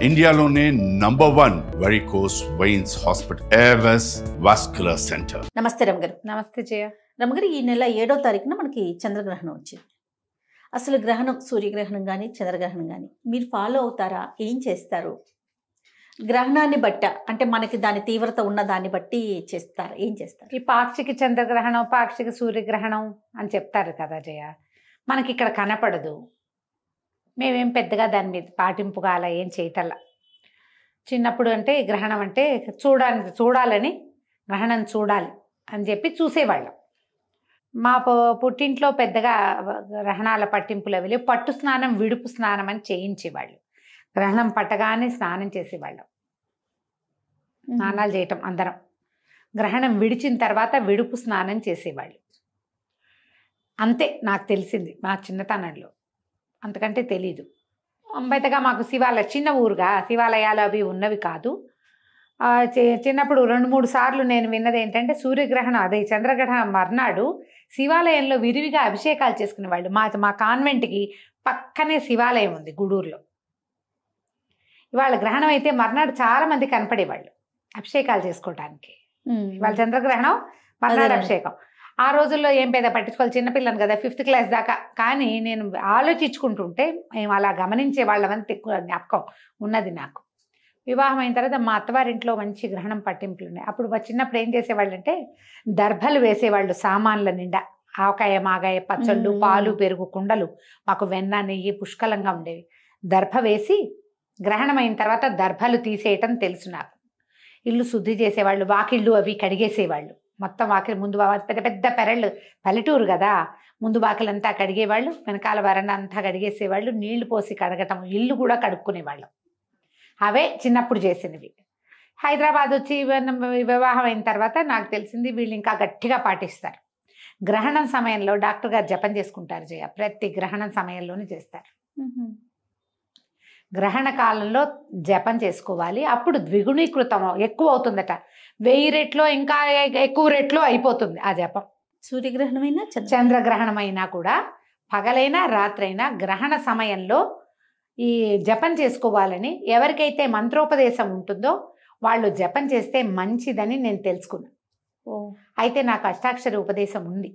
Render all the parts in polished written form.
ఇండియాలోనే #1 varicose veins hospital Avis vascular centre. నమస్తే రమగారు. నమస్తే జయ. రమగారు, ఈ నెల 7వ తారీఖున మనకి చంద్రగ్రహణం వచ్చింది. అసలు గ్రహణం, సూర్యగ్రహణం కానీ చంద్రగ్రహణం కానీ మీరు ఫాలో అవుతారా? ఏం చేస్తారు? గ్రహణాన్ని బట్ట అంటే మనకి దాని తీవ్రత ఉన్న దాన్ని బట్టి చేస్తారు, ఏం చేస్తారు? ఈ పాక్షిక చంద్రగ్రహణం, పాక్షిక సూర్యగ్రహణం అని చెప్తారు కదా జయ. మనకి ఇక్కడ కనపడదు, మేమేం పెద్దగా దాని మీద పాటింపుగా అలా ఏం చేయటల్లా. చిన్నప్పుడు అంటే గ్రహణం అంటే చూడాలని గ్రహణం చూడాలి అని చెప్పి చూసేవాళ్ళం. మా పుట్టింట్లో పెద్దగా గ్రహణాల పట్టింపులు అవి లేవు. పట్టు స్నానం, విడుపు స్నానం అని చేయించేవాళ్ళు. గ్రహణం పట్టగానే స్నానం చేసేవాళ్ళం, స్నానాలు చేయటం అందరం. గ్రహణం విడిచిన తర్వాత విడుపు స్నానం చేసేవాళ్ళు. అంతే నాకు తెలిసింది మా చిన్నతనంలో, అంతకంటే తెలీదు. పెద్దగా మాకు చిన్న ఊరుగా శివాలయాలు అవి ఉన్నవి కాదు. చిన్నప్పుడు 2-3 సార్లు నేను విన్నది ఏంటంటే, సూర్యగ్రహణం అదే చంద్రగ్రహణం మర్నాడు శివాలయంలో విరివిగా అభిషేకాలు చేసుకునేవాళ్ళు. మా కాన్వెంట్కి పక్కనే శివాలయం ఉంది గూడూరులో. ఇవాళ గ్రహణం అయితే మర్నాడు చాలా మంది కనపడేవాళ్ళు అభిషేకాలు చేసుకోవటానికి. ఇవాళ చంద్రగ్రహణం, మర్నాడు అభిషేకం. ఆ రోజుల్లో ఏం పెద్ద పట్టించుకోవాలి, చిన్నపిల్లని కదా, 5th క్లాస్ దాకా. కానీ నేను ఆలోచించుకుంటుంటే మేము అలా గమనించే వాళ్ళమని ఎక్కువ జ్ఞాపకం ఉన్నది నాకు. వివాహం అయిన తర్వాత మా అత్తవారింట్లో మంచి గ్రహణం పట్టింపులు ఉన్నాయి. అప్పుడు మా చిన్నప్పుడు ఏం చేసేవాళ్ళు అంటే, దర్భలు వేసేవాళ్ళు సామాన్ల నిండా. ఆవకాయ, మాగాయ, పచ్చళ్ళు, పాలు, పెరుగు, కుండలు. మాకు వెన్న, నెయ్యి పుష్కలంగా ఉండేవి. దర్భ వేసి గ్రహణం అయిన తర్వాత దర్భలు తీసేయటం తెలుసు నాకు. ఇల్లు శుద్ధి చేసేవాళ్ళు, వాకిళ్ళు అవి కడిగేసేవాళ్ళు. మొత్తం వాకిలి ముందు పెద్ద పెద్ద పెరళ్ళు, పల్లెటూరు కదా, ముందు వాకిలంతా కడిగేవాళ్ళు, వెనకాల వరండా అంతా కడిగేసేవాళ్ళు. నీళ్లు పోసి కడగటం, ఇల్లు కూడా కడుక్కునేవాళ్ళం. అవే చిన్నప్పుడు చేసినవి. హైదరాబాద్ వచ్చి వివాహం అయిన తర్వాత నాకు తెలిసింది వీళ్ళు ఇంకా గట్టిగా పాటిస్తారు. గ్రహణం సమయంలో డాక్టర్ గారు జపం చేసుకుంటారు జయ. ప్రతి గ్రహణం సమయంలోనే చేస్తారు. గ్రహణ కాలంలో జపం చేసుకోవాలి. అప్పుడు ద్విగుణీకృతం ఎక్కువ అవుతుందట. 1000 రెట్లో ఇంకా ఎక్కువ రెట్లో అయిపోతుంది ఆ జపం. సూర్యగ్రహణమైనా చంద్రగ్రహణమైనా కూడా పగలైనా రాత్రైనా గ్రహణ సమయంలో ఈ జపం చేసుకోవాలని ఎవరికైతే మంత్రోపదేశం ఉంటుందో వాళ్ళు జపం చేస్తే మంచిదని నేను తెలుసుకున్నాను. అయితే నాకు అష్టాక్షరి ఉపదేశం ఉంది,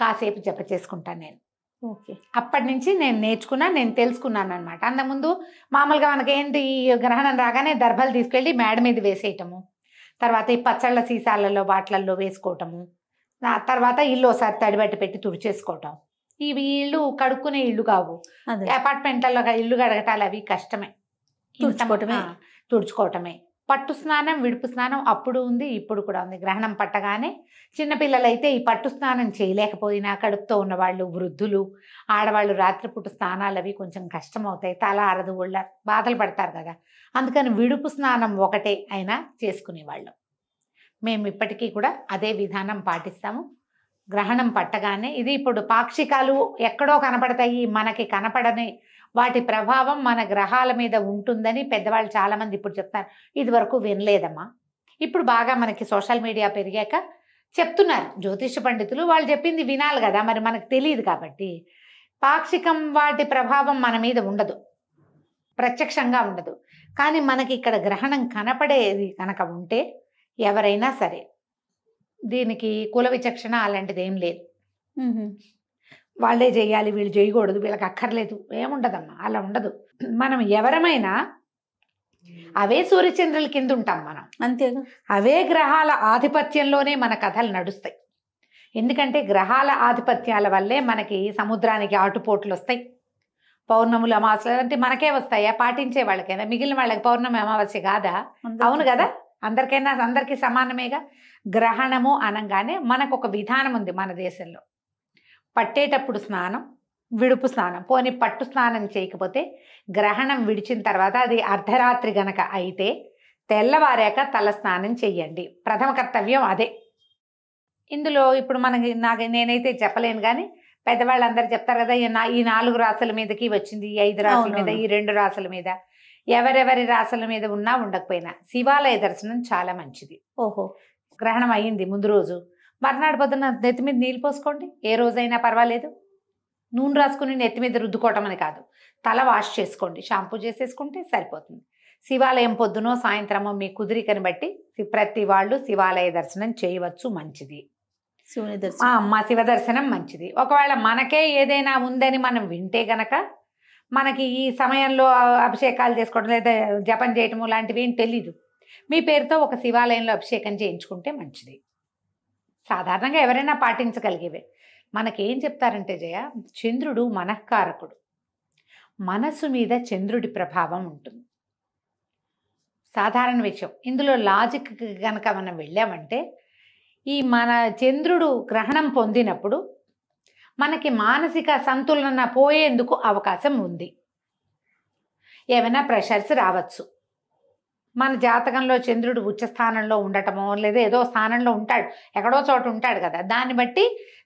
కాసేపు జప చేసుకుంటాను నేను. ఓకే. అప్పటి నుంచి నేను తెలుసుకున్నాను అనమాట. అంతకుముందు మామూలుగా మనకేంటి, ఈ గ్రహణం రాగానే దర్భలు తీసుకెళ్ళి మేడ మీద వేసేయటము, తర్వాత ఈ పచ్చళ్ళ సీసాలలో వాటిలలో వేసుకోవటము, తర్వాత ఇల్లు ఒకసారి తడిబట్టి పెట్టి తుడిచేసుకోవటం. ఇవి ఇల్లు కడుక్కునే ఇల్లు కావు. అపార్ట్మెంట్లలో ఇల్లు కడగటాలు అవి కష్టమే, తుడుచుకోవటమే. పట్టు స్నానం, విడుపు స్నానం అప్పుడు ఉంది, ఇప్పుడు కూడా ఉంది. గ్రహణం పట్టగానే చిన్నపిల్లలైతే ఈ పట్టు స్నానం చేయలేకపోయినా, కడుపుతో ఉన్నవాళ్ళు, వృద్ధులు, ఆడవాళ్ళు రాత్రిపూట స్నానాలు అవి కొంచెం కష్టం అవుతాయి, తల అరదు, ఒళ్ళ బాధలు పడతారు కదా. అందుకని విడుపు స్నానం ఒకటే అయినా చేసుకునేవాళ్ళం. మేము ఇప్పటికీ కూడా అదే విధానం పాటిస్తాము. గ్రహణం పట్టగానే ఇది ఇప్పుడు పాక్షికాలు ఎక్కడో కనపడతాయి, మనకి కనపడని వాటి ప్రభావం మన గ్రహాల మీద ఉంటుందని పెద్దవాళ్ళు చాలామంది ఇప్పుడు చెప్తారు. ఇది వరకు వినలేదమ్మా. ఇప్పుడు బాగా మనకి సోషల్ మీడియా పెరిగాక చెప్తున్నారు జ్యోతిష పండితులు. వాళ్ళు చెప్పింది వినాలి కదా, మరి మనకు తెలియదు కాబట్టి. పాక్షికం వాటి ప్రభావం మన మీద ఉండదు, ప్రత్యక్షంగా ఉండదు. కానీ మనకి ఇక్కడ గ్రహణం కనపడేది కనుక ఉంటే ఎవరైనా సరే దీనికి కుల విచక్షణ అలాంటిది ఏం లేదు. వాళ్ళే చేయాలి, వీళ్ళు చేయకూడదు, వీళ్ళకి అక్కర్లేదు, ఏముండదమ్మా, అలా ఉండదు. మనం ఎవరమైనా అవే సూర్యచంద్రుల కింద ఉంటాం మనం, అంతేగా. అవే గ్రహాల ఆధిపత్యంలోనే మన కథలు నడుస్తాయి. ఎందుకంటే గ్రహాల ఆధిపత్యాల వల్లే మనకి సముద్రానికి ఆటుపోట్లు వస్తాయి. పౌర్ణములు, అమావాస్యలు అంటే మనకే వస్తాయా, పాటించే వాళ్ళకైనా. మిగిలిన వాళ్ళకి పౌర్ణమి అమావాస్య కాదా? అవును కదా, అందరికీ సమానమేగా. గ్రహణము అనగానే మనకు ఒక విధానం ఉంది మన దేశంలో. పట్టేటప్పుడు స్నానం, విడుపు స్నానం. పోనీ పట్టు స్నానం చేయకపోతే గ్రహణం విడిచిన తర్వాత అది అర్ధరాత్రి గనక అయితే తెల్లవారాక తల స్నానం చెయ్యండి. ప్రథమ కర్తవ్యం అదే. ఇందులో ఇప్పుడు నేనైతే చెప్పలేను, కానీ పెద్దవాళ్ళందరూ చెప్తారు కదా, ఈ 4 రాసుల మీదకి వచ్చింది, ఈ 5 రాసుల మీద, ఈ 2 రాసుల మీద. ఎవరెవరి రాసుల మీద ఉన్నా ఉండకపోయినా శివాలయ దర్శనం చాలా మంచిది. ఓహో. గ్రహణం అయ్యింది ముందు రోజు, మర్నాడు పొద్దున్న నెత్తి మీద నీళ్ళు పోసుకోండి, ఏ రోజైనా పర్వాలేదు. నూనె రాసుకుని నెత్తి మీద రుద్దుకోవటం అని కాదు, తల వాష్ చేసుకోండి, షాంపూ చేసేసుకుంటే సరిపోతుంది. శివాలయం పొద్దునో సాయంత్రమో మీ కుదిరికని బట్టి ప్రతి వాళ్ళు శివాలయ దర్శనం చేయవచ్చు, మంచిది. శివుని దర్శనం మా శివ దర్శనం మంచిది. ఒకవేళ మనకే ఏదైనా ఉందని మనం వింటే గనక మనకి ఈ సమయంలో అభిషేకాలు చేసుకోవడం లేదా జపం చేయటము లాంటివి ఏం తెలీదు, మీ పేరుతో ఒక శివాలయంలో అభిషేకం చేయించుకుంటే మంచిది. సాధారణంగా ఎవరైనా పాటించగలిగేవే. మనకేం చెప్తారంటే జయ, చంద్రుడు మనఃకారకుడు, మనస్సు మీద చంద్రుడి ప్రభావం ఉంటుంది. సాధారణ విషయం. ఇందులో లాజిక్ కనుక మనం వెళ్ళామంటే ఈ మన చంద్రుడు గ్రహణం పొందినప్పుడు మనకి మానసిక సంతులన పోయేందుకు అవకాశం ఉంది. ఏమైనా ప్రెషర్స్ రావచ్చు. మన జాతకంలో చంద్రుడు ఉచ్చ స్థానంలో ఉండటమో లేదా ఏదో స్థానంలో ఉంటాడు, ఎక్కడో చోట ఉంటాడు కదా, దాన్ని బట్టి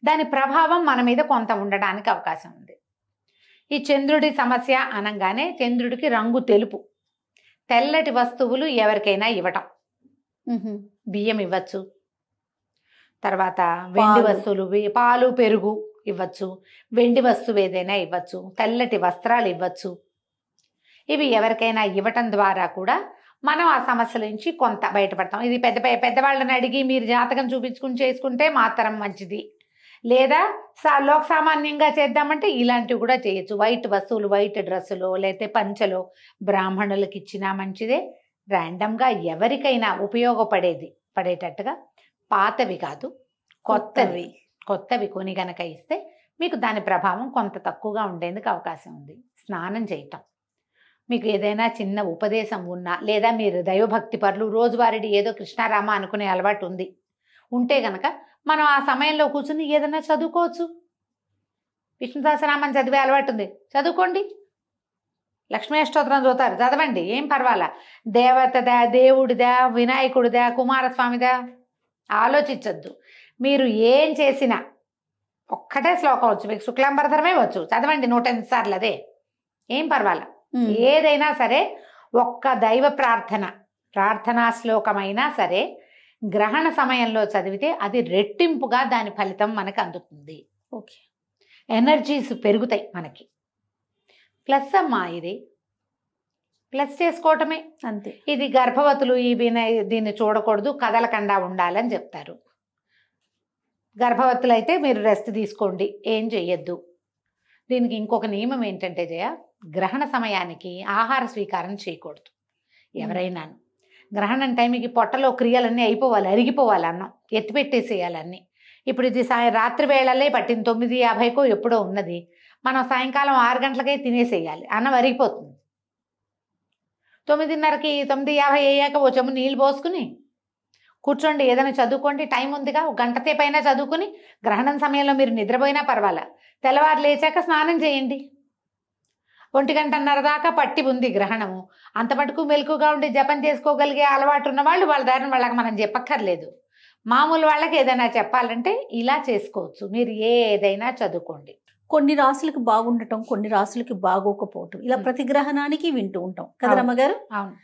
దాని ప్రభావం మన మీద కొంత ఉండడానికి అవకాశం ఉంది. ఈ చంద్రుడి సమస్య అనగానే చంద్రుడికి రంగు తెలుపు. తెల్లటి వస్తువులు ఎవరికైనా ఇవ్వటం, బియ్యం ఇవ్వచ్చు, తర్వాత వెండి వస్తువులు, పాలు పెరుగు ఇవ్వచ్చు, వెండి వస్తువు ఏదైనా ఇవ్వచ్చు, తెల్లటి వస్త్రాలు ఇవ్వచ్చు. ఇవి ఎవరికైనా ఇవ్వటం ద్వారా కూడా మనం ఆ సమస్యల నుంచి కొంత బయటపడతాం. ఇది పెద్దవాళ్ళని అడిగి మీరు జాతకం చూపించుకుని చేసుకుంటే మాత్రం మంచిది. లేదా లోక సామాన్యంగా చేద్దామంటే ఇలాంటివి కూడా చేయొచ్చు. వైట్ వస్తువులు, వైట్ డ్రెస్సులో లేకపోతే పంచలో బ్రాహ్మణులకు ఇచ్చినా మంచిదే. ర్యాండమ్గా ఎవరికైనా పడేటట్టుగా పాతవి కాదు, కొత్తవి కొని గనక ఇస్తే మీకు దాని ప్రభావం కొంత తక్కువగా ఉండేందుకు అవకాశం ఉంది. స్నానం చేయటం, మీకు ఏదైనా చిన్న ఉపదేశం ఉన్నా లేదా మీరు దైవభక్తి పరులు రోజువారీ ఏదో కృష్ణారామ అనుకునే అలవాటు ఉంటే గనక మనం ఆ సమయంలో కూర్చుని ఏదైనా చదువుకోవచ్చు. విష్ణు సహస్రనామం చదివే అలవాటు ఉంది, చదువుకోండి. లక్ష్మీ అష్టోత్తరం చదువుతారు, చదవండి, ఏం పర్వాలా. దేవతదా, దేవుడిదా, వినాయకుడిదా, కుమారస్వామిదా ఆలోచించద్దు. మీరు ఏం చేసినా ఒక్కటే శ్లోకం వచ్చు, మీకు శుక్లాంబరధరమే వచ్చు, చదవండి 108 సార్లు, అదే ఏం పర్వాలా. ఏదైనా సరే ఒక్క దైవ ప్రార్థనా శ్లోకమైనా సరే గ్రహణ సమయంలో చదివితే అది రెట్టింపుగా దాని ఫలితం మనకు అందుతుంది. ఓకే, ఎనర్జీస్ పెరుగుతాయి మనకి. ప్లస్ అమ్మా, ఇది ప్లస్ చేసుకోవటమే అంతే. ఇది గర్భవతులు దీన్ని చూడకూడదు, కదలకుండా ఉండాలని చెప్తారు. గర్భవతులు అయితే మీరు రెస్ట్ తీసుకోండి, ఏం చెయ్యొద్దు. దీనికి ఇంకొక నియమం ఏంటంటే జయ, గ్రహణ సమయానికి ఆహార స్వీకారం చేయకూడదు ఎవరైనా. గ్రహణం టైంకి పొట్టలో క్రియలన్నీ అయిపోవాలి, అరిగిపోవాలి, అన్నం ఎత్తిపెట్టేసేయాలన్నీ. ఇప్పుడు ఇది రాత్రి వేళలే పట్టింది, 9:50కో ఎప్పుడో ఉన్నది, మనం సాయంకాలం 6 గంటలకే తినేసేయాలి, అన్నం అరిగిపోతుంది. 9:30కి 9:50 అయ్యాక ఓ చెంబు నీళ్ళు పోసుకుని కూర్చోండి, ఏదైనా చదువుకోండి, టైం ఉందిగా, ఒక గంట సేపు అయినా చదువుకుని. గ్రహణం సమయంలో మీరు నిద్రపోయినా పర్వాలా, తెల్లవారు లేచాక స్నానం చేయండి. 1:30 దాకా పట్టి ఉంది గ్రహణము, అంత మటుకు మెలకుగా ఉండి జపం చేసుకోగలిగే అలవాటు ఉన్న వాళ్ళు వాళ్ళ దారిని వాళ్ళకి మనం చెప్పక్కర్లేదు. మామూలు వాళ్ళకి ఏదైనా చెప్పాలంటే ఇలా చేసుకోవచ్చు. మీరు ఏదైనా చదువుకోండి. కొన్ని రాసులకి బాగుండటం, కొన్ని రాసులకి బాగోకపోవటం, ఇలా ప్రతి గ్రహణానికి వింటూ ఉంటాం కదా రమ్మగారు. అవును,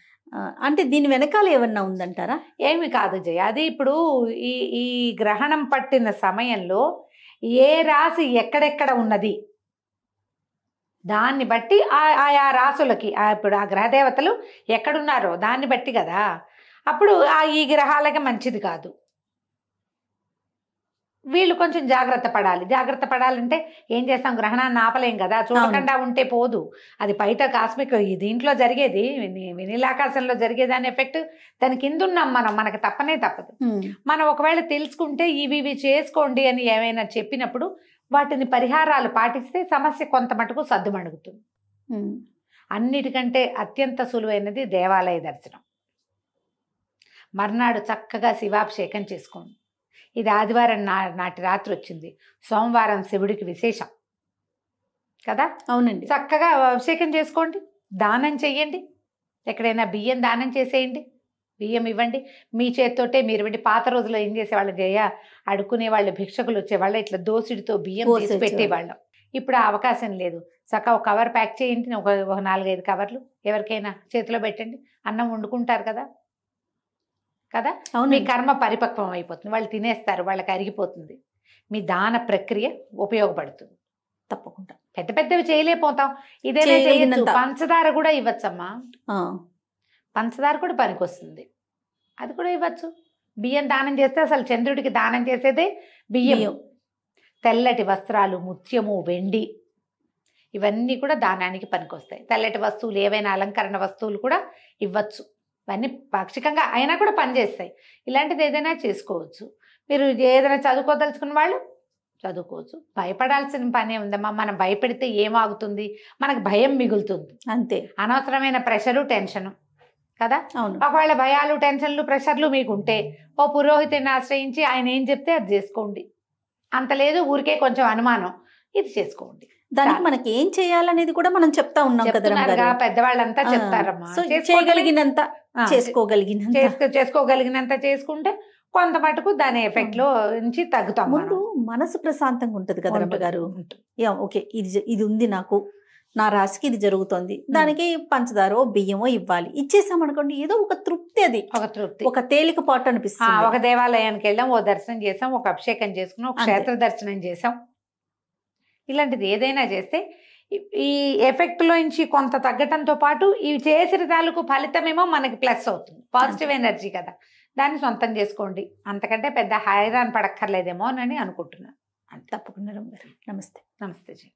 అంటే దీని వెనకాల ఏమన్నా ఉందంటారా? ఏమి కాదు జయ, అది ఇప్పుడు ఈ గ్రహణం పట్టిన సమయంలో ఏ రాశి ఎక్కడెక్కడ ఉన్నది దాన్ని బట్టి ఆయా రాసులకి ఇప్పుడు ఆ గ్రహదేవతలు ఎక్కడున్నారో దాన్ని బట్టి కదా. అప్పుడు ఈ గ్రహాలకి మంచిది కాదు, వీళ్ళు కొంచెం జాగ్రత్త పడాలంటే ఏం చేస్తాం, గ్రహణాన్ని ఆపలేం కదా, చూడకుండా ఉంటే పోదు. అది బయట కాస్మిక్ దీంట్లో జరిగేది, వినీలాకాశంలో జరిగేదాని ఎఫెక్ట్ దాని కింద ఉన్నాం మనం, మనకు తప్పదు. మనం ఒకవేళ తెలుసుకుంటే ఇవి చేసుకోండి అని ఏమైనా చెప్పినప్పుడు వాటిని పరిహారాలు పాటిస్తే సమస్య కొంత మటుకు సద్దుమణుగుతుంది. అన్నిటికంటే అత్యంత సులువైనది దేవాలయ దర్శనం. మర్నాడు చక్కగా శివాభిషేకం చేసుకోండి. ఇది ఆదివారం నాటి రాత్రి వచ్చింది, సోమవారం శివుడికి విశేషం కదా. అవునండి, చక్కగా అభిషేకం చేసుకోండి, దానం చెయ్యండి. ఎక్కడైనా బియ్యం దానం చేసేయండి, బియ్యం ఇవ్వండి మీ చేతితోటే. మీరు ఇవ్వండి. పాత రోజుల్లో ఏం చేసేవాళ్ళు జయ, అడుక్కునే వాళ్ళు, భిక్షకులు వచ్చేవాళ్ళు, ఇట్లా దోసిడితో బియ్యం తీసి పెట్టేవాళ్ళం. ఇప్పుడు ఆ అవకాశం లేదు. చక్కగా ఒక కవర్ ప్యాక్ చేయండి, ఒక 4-5 కవర్లు ఎవరికైనా చేతిలో పెట్టండి. అన్నం వండుకుంటారు కదా. మీ కర్మ పరిపక్వం అయిపోతుంది, వాళ్ళు తినేస్తారు, వాళ్ళకి అరిగిపోతుంది. మీ దాన ప్రక్రియ ఉపయోగపడుతుంది. తప్పకుండా పెద్ద పెద్దవి చేయలేకపోతాం, ఇదేనా చేయొచ్చు. చేయగలిగినంత. పంచదార కూడా ఇవ్వచ్చమ్మా, ఆ, పంచదార కూడా పనికొస్తుంది, అది కూడా ఇవ్వచ్చు. బియ్యం దానం చేస్తే అసలు చంద్రుడికి దానం చేసేదే బియ్యం. బియ్యం. తెల్లటి వస్త్రాలు, ముత్యము, వెండి ఇవన్నీ కూడా దానానికి పనికొస్తాయి. తెల్లటి వస్తువులు ఏవైనా అలంకరణ వస్తువులు కూడా ఇవ్వచ్చు. ఇవన్నీ పాక్షికంగా అయినా కూడా పనిచేస్తాయి. ఇలాంటిది ఏదైనా చేసుకోవచ్చు. మీరు ఏదైనా చదువుకోదలుచుకున్న వాళ్ళు చదువుకోవచ్చు. భయపడాల్సిన పనే ఉందమ్మా. మనం భయపెడితే ఏమాగుతుంది, మనకు భయం మిగులుతుంది. అంతే. అనవసరమైన ప్రెషరు, టెన్షను కదా. అవును. ఒకవేళ భయాలు, టెన్షన్లు, ప్రెషర్లు మీకుంటే ఓ పురోహితుడిని ఆశ్రయించి ఆయన ఏం చెప్తే అది చేసుకోండి. అంత లేదు ఊరికే కొంచెం అనుమానం, ఇది చేసుకోండి. దానికి మనకి ఏం చేయాలనేది కూడా మనం చెప్తా ఉన్నాం కదా చెప్తున్నారుగా, రమ్మగారు. పెద్దవాళ్ళంతా ఆ, చెప్తారమ్మా. సో చేసుకోవడమే. చేయగలిగినంత ఆ, చేసుకోగలిగినంత. చేసుకోగలిగినంత చేసుకుంటే కొంత మటుకు దాని ఎఫెక్ట్ లో నుంచి తగ్గుతాం. ముందు మనసు ప్రశాంతంగా ఉంటది కదా రమ్మగారు. ఓకే, ఇది ఉంది నాకు, నా రాశికి ఇది జరుగుతోంది, దానికి పంచదారో బియ్యమో ఇవ్వాలి, ఇచ్చేసామనుకోండి ఏదో ఒక తృప్తి, అది ఒక తృప్తి, ఒక తేలికపాటు అనిపిస్తుంది. ఒక దేవాలయానికి వెళ్ళాం, ఓ దర్శనం చేసాం, ఒక అభిషేకం చేసుకున్నాం, ఒక క్షేత్ర దర్శనం చేసాం. ఇలాంటిది ఏదైనా చేస్తే ఈ ఎఫెక్ట్ లో నుంచి కొంత తగ్గటంతో పాటు ఇవి చేసిన తాలూకు ఫలితమేమో మనకి ప్లస్ అవుతుంది. పాజిటివ్ ఎనర్జీ కదా, దాన్ని సొంతం చేసుకోండి. అంతకంటే పెద్ద హైరాన్ పడక్కర్లేదేమో అని అనుకుంటున్నాను. తప్పకుండా రమ్మగారు. నమస్తే. నమస్తే జీ.